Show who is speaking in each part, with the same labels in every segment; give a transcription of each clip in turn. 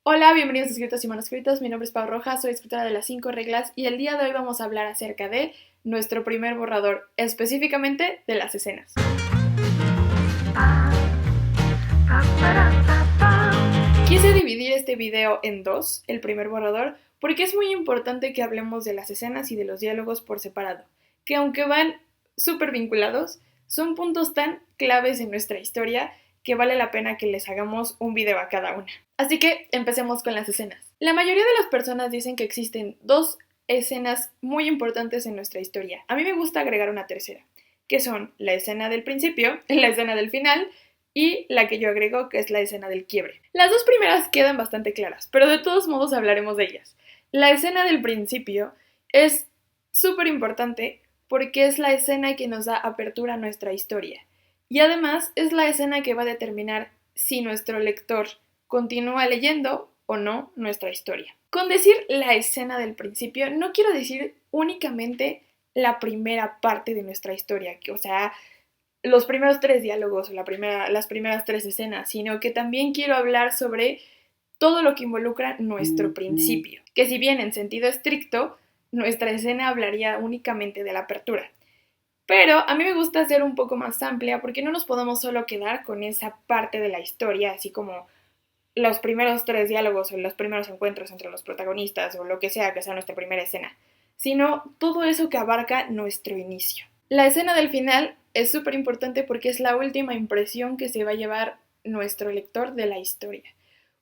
Speaker 1: Hola, bienvenidos a Escritos y Manuscritos. Mi nombre es Pau Rojas, soy escritora de las 5 reglas y el día de hoy vamos a hablar acerca de nuestro primer borrador, específicamente de las escenas. Quise dividir este video en dos, el primer borrador, porque es muy importante que hablemos de las escenas y de los diálogos por separado, que aunque van súper vinculados, son puntos tan claves en nuestra historia que vale la pena que les hagamos un video a cada una. Así que empecemos con las escenas. La mayoría de las personas dicen que existen dos escenas muy importantes en nuestra historia. A mí me gusta agregar una tercera, que son la escena del principio, la escena del final y la que yo agrego, que es la escena del quiebre. Las dos primeras quedan bastante claras, pero de todos modos hablaremos de ellas. La escena del principio es súper importante porque es la escena que nos da apertura a nuestra historia. Y además es la escena que va a determinar si nuestro lector continúa leyendo o no nuestra historia. Con decir la escena del principio, no quiero decir únicamente la primera parte de nuestra historia, o sea, los primeros 3 diálogos o las primeras 3 escenas, sino que también quiero hablar sobre todo lo que involucra nuestro principio, que si bien en sentido estricto, nuestra escena hablaría únicamente de la apertura. Pero a mí me gusta ser un poco más amplia porque no nos podemos solo quedar con esa parte de la historia, así como los primeros 3 diálogos o los primeros encuentros entre los protagonistas o lo que sea nuestra primera escena, sino todo eso que abarca nuestro inicio. La escena del final es súper importante porque es la última impresión que se va a llevar nuestro lector de la historia.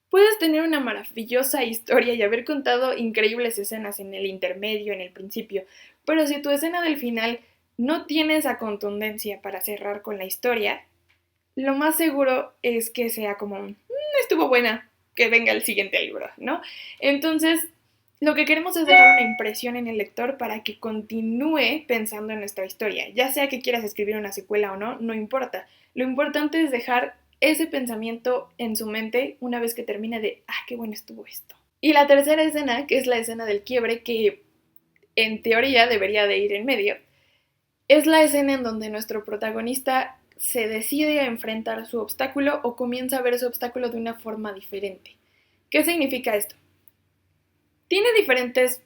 Speaker 1: Puedes tener una maravillosa historia y haber contado increíbles escenas en el intermedio, en el principio, pero si tu escena del final no tiene esa contundencia para cerrar con la historia, lo más seguro es que sea como, estuvo buena, que venga el siguiente libro, ¿no? Entonces, lo que queremos es dejar una impresión en el lector para que continúe pensando en nuestra historia. Ya sea que quieras escribir una secuela o no, no importa. Lo importante es dejar ese pensamiento en su mente una vez que termine de, qué bueno estuvo esto. Y la tercera escena, que es la escena del quiebre, que en teoría debería de ir en medio, es la escena en donde nuestro protagonista se decide a enfrentar su obstáculo o comienza a ver su obstáculo de una forma diferente. ¿Qué significa esto? Tiene diferentes,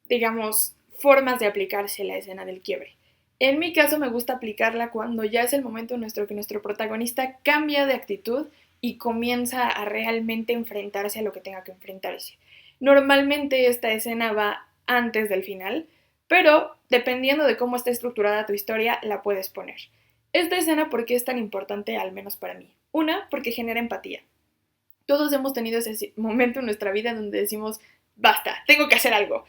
Speaker 1: digamos, formas de aplicarse la escena del quiebre. En mi caso me gusta aplicarla cuando ya es el momento en que nuestro protagonista cambia de actitud y comienza a realmente enfrentarse a lo que tenga que enfrentarse. Normalmente esta escena va antes del final, pero dependiendo de cómo está estructurada tu historia, la puedes poner. Esta escena, ¿por qué es tan importante, al menos para mí? Una, porque genera empatía. Todos hemos tenido ese momento en nuestra vida donde decimos, basta, tengo que hacer algo.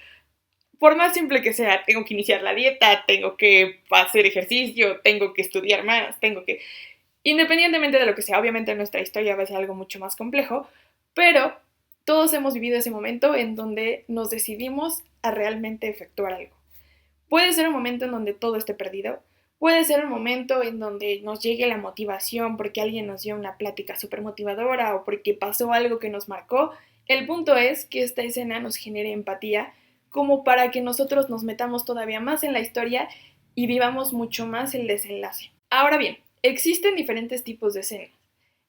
Speaker 1: Por más simple que sea, tengo que iniciar la dieta, tengo que hacer ejercicio, tengo que estudiar más, tengo que... Independientemente de lo que sea, obviamente nuestra historia va a ser algo mucho más complejo, pero todos hemos vivido ese momento en donde nos decidimos a realmente efectuar algo. Puede ser un momento en donde todo esté perdido, puede ser un momento en donde nos llegue la motivación porque alguien nos dio una plática súper motivadora o porque pasó algo que nos marcó. El punto es que esta escena nos genere empatía como para que nosotros nos metamos todavía más en la historia y vivamos mucho más el desenlace. Ahora bien, existen diferentes tipos de escenas.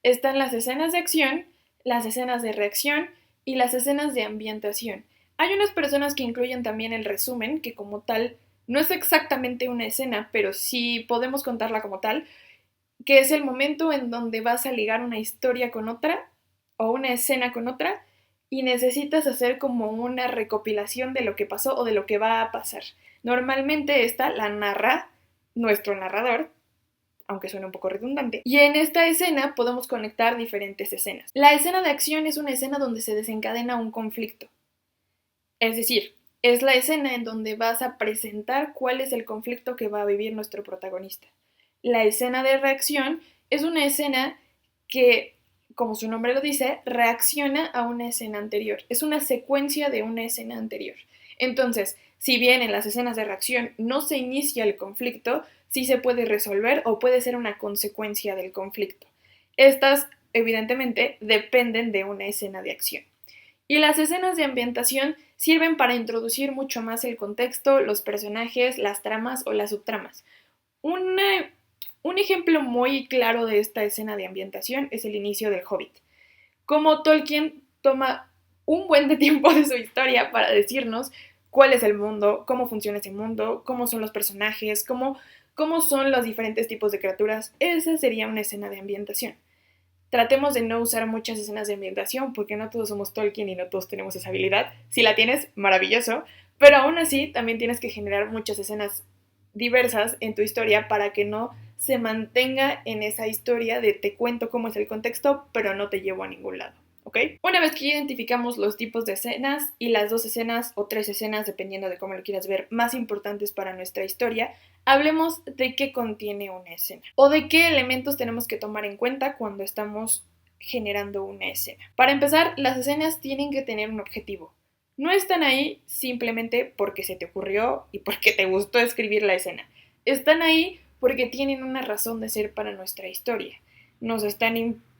Speaker 1: Están las escenas de acción, las escenas de reacción y las escenas de ambientación. Hay unas personas que incluyen también el resumen, que como tal no es exactamente una escena, pero sí podemos contarla como tal, que es el momento en donde vas a ligar una historia con otra o una escena con otra y necesitas hacer como una recopilación de lo que pasó o de lo que va a pasar. Normalmente esta la narra nuestro narrador, aunque suene un poco redundante. Y en esta escena podemos conectar diferentes escenas. La escena de acción es una escena donde se desencadena un conflicto. Es decir, es la escena en donde vas a presentar cuál es el conflicto que va a vivir nuestro protagonista. La escena de reacción es una escena que, como su nombre lo dice, reacciona a una escena anterior. Es una secuencia de una escena anterior. Entonces, si bien en las escenas de reacción no se inicia el conflicto, sí se puede resolver o puede ser una consecuencia del conflicto. Estas, evidentemente, dependen de una escena de acción. Y las escenas de ambientación sirven para introducir mucho más el contexto, los personajes, las tramas o las subtramas. Un ejemplo muy claro de esta escena de ambientación es el inicio del Hobbit. Como Tolkien toma un buen de tiempo de su historia para decirnos cuál es el mundo, cómo funciona ese mundo, cómo son los personajes, cómo son los diferentes tipos de criaturas. Esa sería una escena de ambientación. Tratemos de no usar muchas escenas de ambientación porque no todos somos Tolkien y no todos tenemos esa habilidad. Si la tienes, maravilloso, pero aún así también tienes que generar muchas escenas diversas en tu historia para que no se mantenga en esa historia de te cuento cómo es el contexto, pero no te llevo a ningún lado. ¿Ok? Una vez que identificamos los tipos de escenas y las 2 escenas o 3 escenas, dependiendo de cómo lo quieras ver, más importantes para nuestra historia, hablemos de qué contiene una escena o de qué elementos tenemos que tomar en cuenta cuando estamos generando una escena. Para empezar, las escenas tienen que tener un objetivo. No están ahí simplemente porque se te ocurrió y porque te gustó escribir la escena. Están ahí porque tienen una razón de ser para nuestra historia.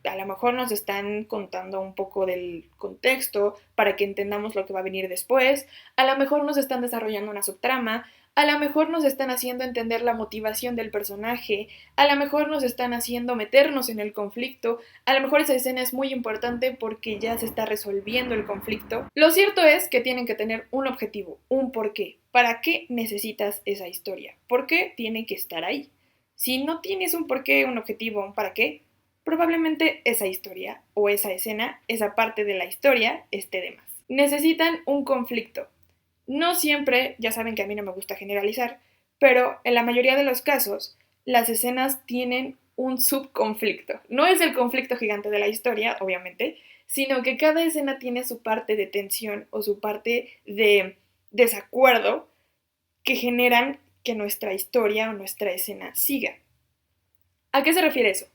Speaker 1: A lo mejor nos están contando un poco del contexto para que entendamos lo que va a venir después, a lo mejor nos están desarrollando una subtrama, a lo mejor nos están haciendo entender la motivación del personaje, a lo mejor nos están haciendo meternos en el conflicto, a lo mejor esa escena es muy importante porque ya se está resolviendo el conflicto. Lo cierto es que tienen que tener un objetivo, un porqué. ¿Para qué necesitas esa historia? ¿Por qué tiene que estar ahí? Si no tienes un porqué, un objetivo, un para qué, probablemente esa historia o esa escena, esa parte de la historia, esté de más. Necesitan un conflicto. No siempre, ya saben que a mí no me gusta generalizar, pero en la mayoría de los casos, las escenas tienen un subconflicto. No es el conflicto gigante de la historia, obviamente, sino que cada escena tiene su parte de tensión o su parte de desacuerdo que generan que nuestra historia o nuestra escena siga. ¿A qué se refiere eso?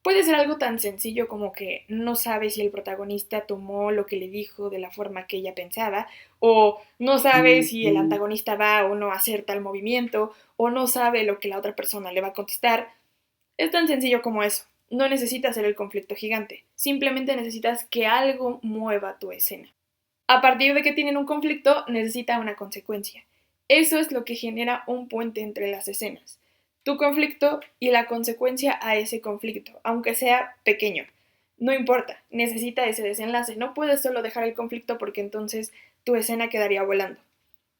Speaker 1: Puede ser algo tan sencillo como que no sabe si el protagonista tomó lo que le dijo de la forma que ella pensaba, o no sabe si el antagonista va o no a hacer tal movimiento, o no sabe lo que la otra persona le va a contestar. Es tan sencillo como eso. No necesitas ser el conflicto gigante, simplemente necesitas que algo mueva tu escena. A partir de que tienen un conflicto, necesita una consecuencia. Eso es lo que genera un puente entre las escenas. Tu conflicto y la consecuencia a ese conflicto, aunque sea pequeño. No importa, necesita ese desenlace. No puedes solo dejar el conflicto porque entonces tu escena quedaría volando.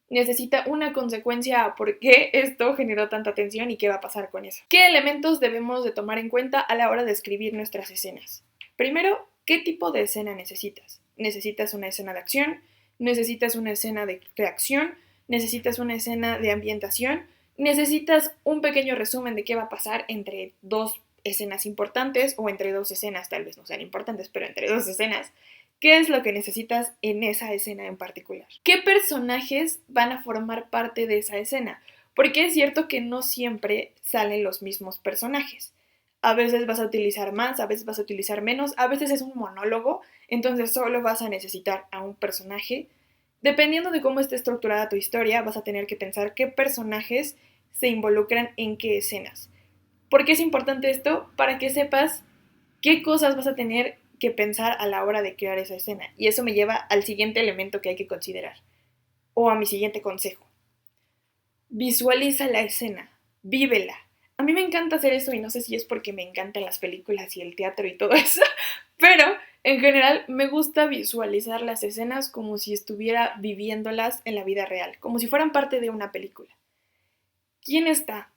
Speaker 1: Necesita una consecuencia a por qué esto generó tanta tensión y qué va a pasar con eso. ¿Qué elementos debemos de tomar en cuenta a la hora de escribir nuestras escenas? Primero, ¿qué tipo de escena necesitas? ¿Necesitas una escena de acción? ¿Necesitas una escena de reacción? ¿Necesitas una escena de ambientación? ¿Necesitas un pequeño resumen de qué va a pasar entre 2 escenas importantes o entre 2 escenas, tal vez no sean importantes, pero entre 2 escenas? ¿Qué es lo que necesitas en esa escena en particular? ¿Qué personajes van a formar parte de esa escena? Porque es cierto que no siempre salen los mismos personajes. A veces vas a utilizar más, a veces vas a utilizar menos, a veces es un monólogo, entonces solo vas a necesitar a un personaje. Dependiendo de cómo esté estructurada tu historia, vas a tener que pensar qué personajes se involucran en qué escenas. ¿Por qué es importante esto? Para que sepas qué cosas vas a tener que pensar a la hora de crear esa escena. Y eso me lleva al siguiente elemento que hay que considerar, o a mi siguiente consejo. Visualiza la escena, vívela. A mí me encanta hacer eso y no sé si es porque me encantan las películas y el teatro y todo eso, pero en general me gusta visualizar las escenas como si estuviera viviéndolas en la vida real, como si fueran parte de una película. ¿Quién está?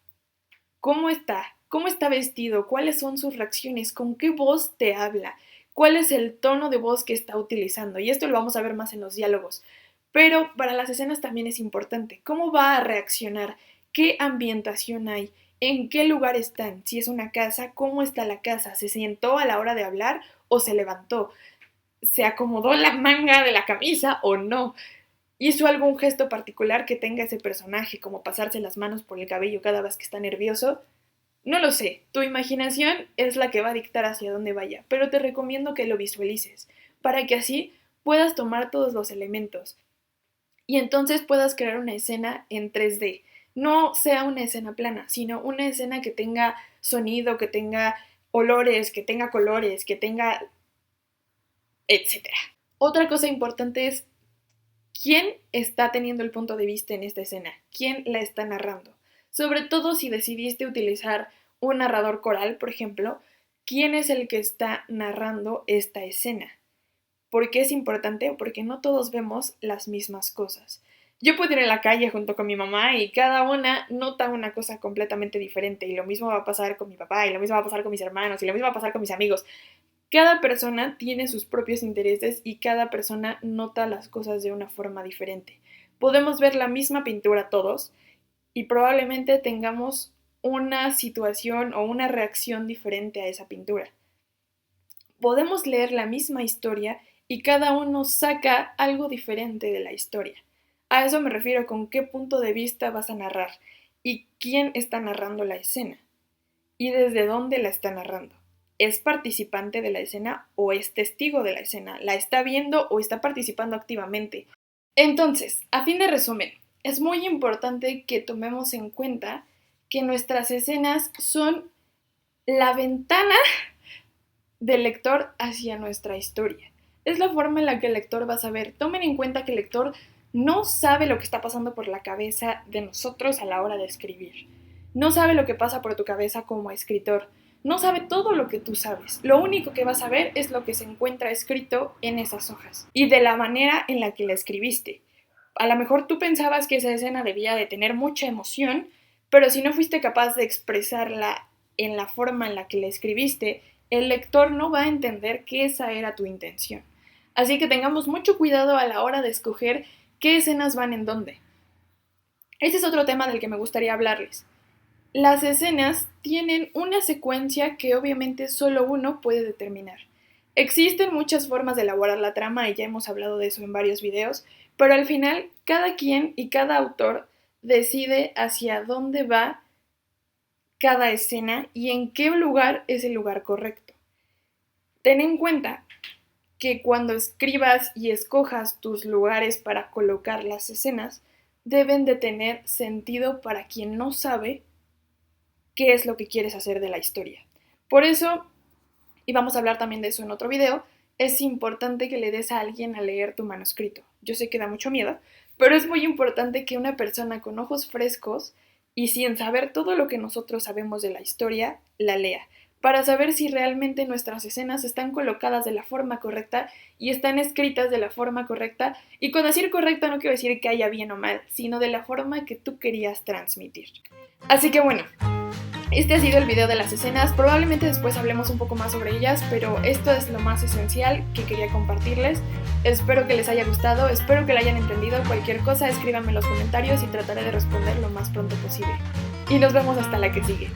Speaker 1: ¿Cómo está? ¿Cómo está vestido? ¿Cuáles son sus reacciones? ¿Con qué voz te habla? ¿Cuál es el tono de voz que está utilizando? Y esto lo vamos a ver más en los diálogos. Pero para las escenas también es importante. ¿Cómo va a reaccionar? ¿Qué ambientación hay? ¿En qué lugar están? Si es una casa, ¿cómo está la casa? ¿Se sentó a la hora de hablar o se levantó? ¿Se acomodó la manga de la camisa o no? ¿Hizo algún gesto particular que tenga ese personaje, como pasarse las manos por el cabello cada vez que está nervioso? No lo sé, tu imaginación es la que va a dictar hacia dónde vaya, pero te recomiendo que lo visualices, para que así puedas tomar todos los elementos y entonces puedas crear una escena en 3D. No sea una escena plana, sino una escena que tenga sonido, que tenga olores, que tenga colores, que tenga etcétera. Otra cosa importante es quién está teniendo el punto de vista en esta escena, quién la está narrando. Sobre todo si decidiste utilizar un narrador coral, por ejemplo, ¿quién es el que está narrando esta escena? ¿Por qué es importante? Porque no todos vemos las mismas cosas. Yo puedo ir en la calle junto con mi mamá y cada una nota una cosa completamente diferente, y lo mismo va a pasar con mi papá, y lo mismo va a pasar con mis hermanos, y lo mismo va a pasar con mis amigos. Cada persona tiene sus propios intereses y cada persona nota las cosas de una forma diferente. Podemos ver la misma pintura todos y probablemente tengamos una situación o una reacción diferente a esa pintura. Podemos leer la misma historia y cada uno saca algo diferente de la historia. A eso me refiero con qué punto de vista vas a narrar y quién está narrando la escena y desde dónde la está narrando. ¿Es participante de la escena o es testigo de la escena? ¿La está viendo o está participando activamente? Entonces, a fin de resumen, es muy importante que tomemos en cuenta que nuestras escenas son la ventana del lector hacia nuestra historia. Es la forma en la que el lector va a saber. Tomen en cuenta que el lector no sabe lo que está pasando por la cabeza de nosotros a la hora de escribir. No sabe lo que pasa por tu cabeza como escritor. No sabe todo lo que tú sabes. Lo único que va a saber es lo que se encuentra escrito en esas hojas y de la manera en la que la escribiste. A lo mejor tú pensabas que esa escena debía de tener mucha emoción, pero si no fuiste capaz de expresarla en la forma en la que la escribiste, el lector no va a entender que esa era tu intención. Así que tengamos mucho cuidado a la hora de escoger qué escenas van en dónde. Ese es otro tema del que me gustaría hablarles. Las escenas tienen una secuencia que obviamente solo uno puede determinar. Existen muchas formas de elaborar la trama y ya hemos hablado de eso en varios videos, pero al final cada quien y cada autor decide hacia dónde va cada escena y en qué lugar es el lugar correcto. Ten en cuenta que cuando escribas y escojas tus lugares para colocar las escenas, deben de tener sentido para quien no sabe qué es lo que quieres hacer de la historia. Por eso, y vamos a hablar también de eso en otro video, es importante que le des a alguien a leer tu manuscrito. Yo sé que da mucho miedo, pero es muy importante que una persona con ojos frescos y sin saber todo lo que nosotros sabemos de la historia, la lea, para saber si realmente nuestras escenas están colocadas de la forma correcta y están escritas de la forma correcta. Y con decir correcta no quiero decir que haya bien o mal, sino de la forma que tú querías transmitir. Así que bueno, este ha sido el video de las escenas. Probablemente después hablemos un poco más sobre ellas, pero esto es lo más esencial que quería compartirles. Espero que les haya gustado, espero que lo hayan entendido. Cualquier cosa, escríbanme en los comentarios y trataré de responder lo más pronto posible. Y nos vemos hasta la que sigue.